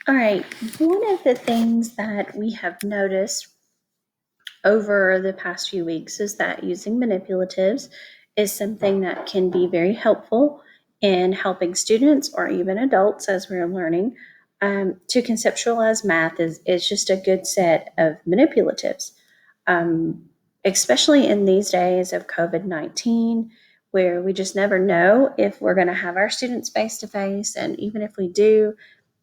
All right, one of the things that we have noticed over the past few weeks is that using manipulatives is something that can be very helpful in helping students or even adults as we're learning to conceptualize math is just a good set of manipulatives, um, especially in these days of COVID-19, where we just never know if we're going to have our students face to face. And even if we do,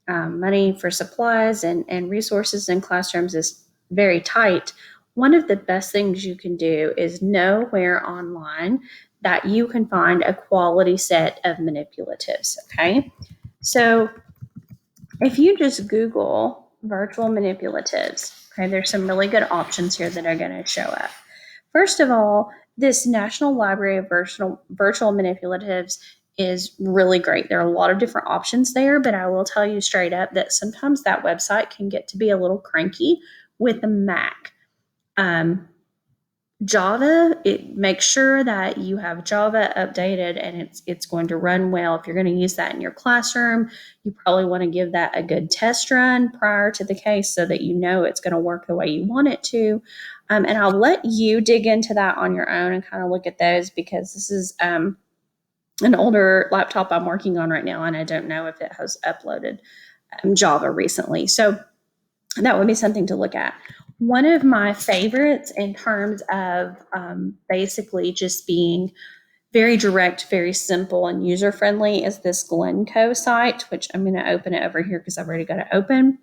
money for supplies and resources in classrooms is very tight. One of the best things you can do is know where online that you can find a quality set of manipulatives. Okay. So if you just Google virtual manipulatives, okay, there's some really good options here that are going to show up. First of all, this National Library of Virtual Manipulatives is really great. There are a lot of different options there, but I will tell you straight up that sometimes that website can get to be a little cranky with the Mac. Um, Java, it makes sure that you have Java updated and it's going to run well. If you're going to use that in your classroom, you probably want to give that a good test run prior to the case so that you know it's going to work the way you want it to. And I'll let you dig into that on your own and kind of look at those because this is an older laptop I'm working on right now, and I don't know if it has uploaded Java recently. So that would be something to look at. One of my favorites in terms of basically just being very direct, very simple, and user friendly is this Glencoe site, which I'm going to open it over here because I've already got it open.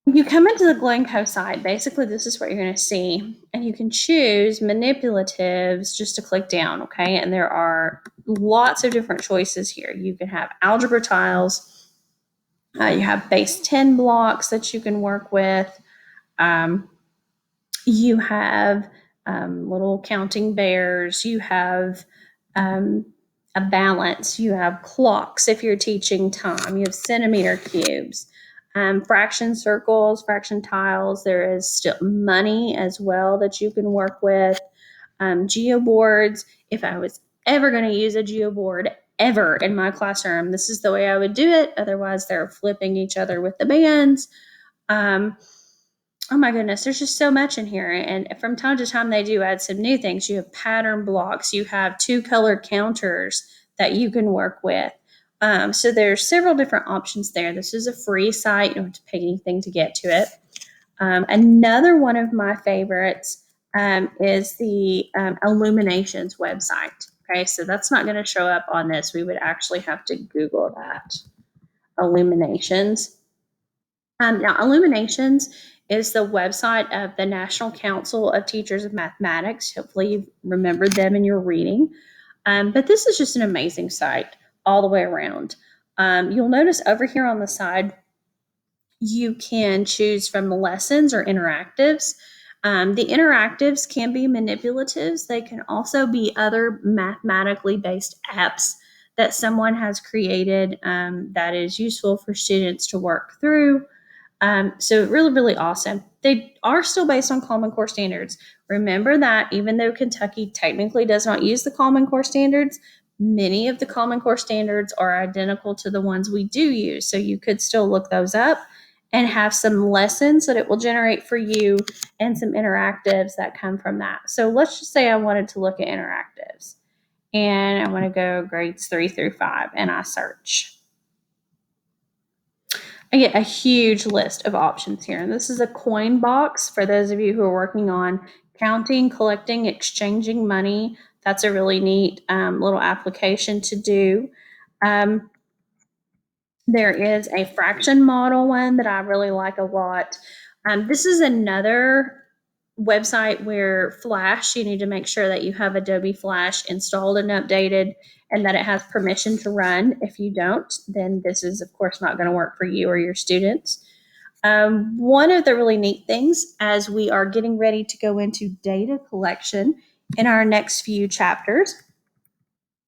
When you come into the Glencoe site, basically this is what you're going to see, and you can choose manipulatives just to click down, okay? And there are lots of different choices here. You can have algebra tiles, you have base 10 blocks that you can work with. Um, you have little counting bears. You have um, a balance. You have clocks if you're teaching time. You have centimeter cubes, fraction circles, fraction tiles. There is still money as well that you can work with. Geoboards. If I was ever going to use a geoboard ever in my classroom, this is the way I would do it. Otherwise, they're flipping each other with the bands. Um, oh my goodness, there's just so much in here. And from time to time, they do add some new things. You have pattern blocks, you have two color counters that you can work with. So there's several different options there. This is a free site, you don't have to pay anything to get to it. Another one of my favorites is the Illuminations website. Okay, so that's not going to show up on this. We would actually have to Google that. Illuminations. Now, Illuminations is the website of the National Council of Teachers of Mathematics. Hopefully, you've remembered them in your reading. But this is just an amazing site all the way around. You'll notice over here on the side, you can choose from lessons or interactives. The interactives can be manipulatives. They can also be other mathematically based apps that someone has created that is useful for students to work through. So really, really awesome. They are still based on Common Core standards. Remember that even though Kentucky technically does not use the Common Core standards, many of the Common Core standards are identical to the ones we do use. So you could still look those up and have some lessons that it will generate for you and some interactives that come from that. So let's just say I wanted to look at interactives and I want to go grades 3 through 5 and I search. I get a huge list of options here. And this is a coin box for those of you who are working on counting, collecting, exchanging money. That's a really neat little application to do. Um, there is a fraction model one that I really like a lot. This is another website where Flash, you need to make sure that you have Adobe Flash installed and updated and that it has permission to run. If you don't, then this is, of course, not going to work for you or your students. One of the really neat things as we are getting ready to go into data collection in our next few chapters,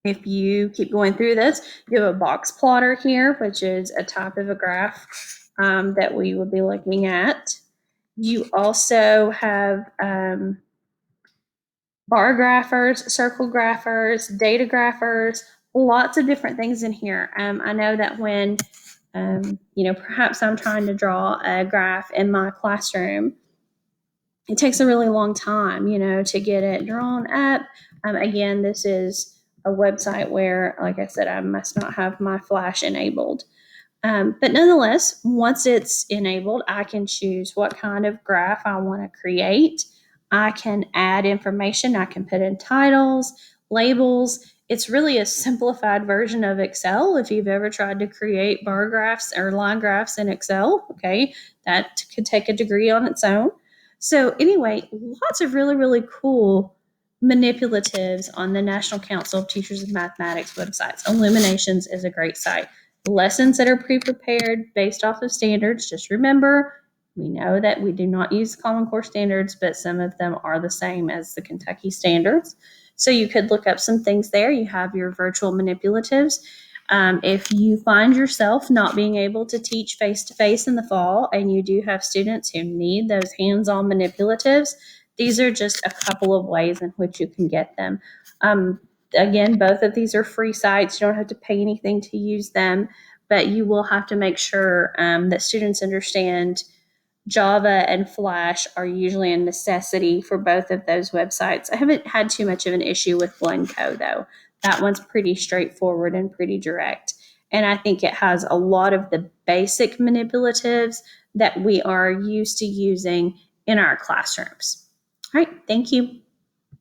if you keep going through this, you have a box plotter here, which is a type of a graph that we will be looking at. You also have bar graphers, circle graphers, data graphers, lots of different things in here. I know that when Perhaps I'm trying to draw a graph in my classroom. It takes a really long time, to get it drawn up. Again, this is a website where, like I said, I must not have my Flash enabled. But nonetheless, once it's enabled, I can choose what kind of graph I want to create. I can add information. I can put in titles, labels. It's really a simplified version of Excel. If you've ever tried to create bar graphs or line graphs in Excel, okay, that could take a degree on its own. So, anyway, lots of really, really cool manipulatives on the National Council of Teachers of Mathematics websites. Illuminations is a great site. Lessons that are pre-prepared based off of standards. Just remember, we know that we do not use Common Core standards, but some of them are the same as the Kentucky standards. So you could look up some things there. You have your virtual manipulatives. If you find yourself not being able to teach face-to-face in the fall and you do have students who need those hands-on manipulatives, these are just a couple of ways in which you can get them. Again, both of these are free sites. You don't have to pay anything to use them, but you will have to make sure that students understand Java and Flash are usually a necessity for both of those websites. I haven't had too much of an issue with Blendco, though. That one's pretty straightforward and pretty direct. And I think it has a lot of the basic manipulatives that we are used to using in our classrooms. All right, thank you.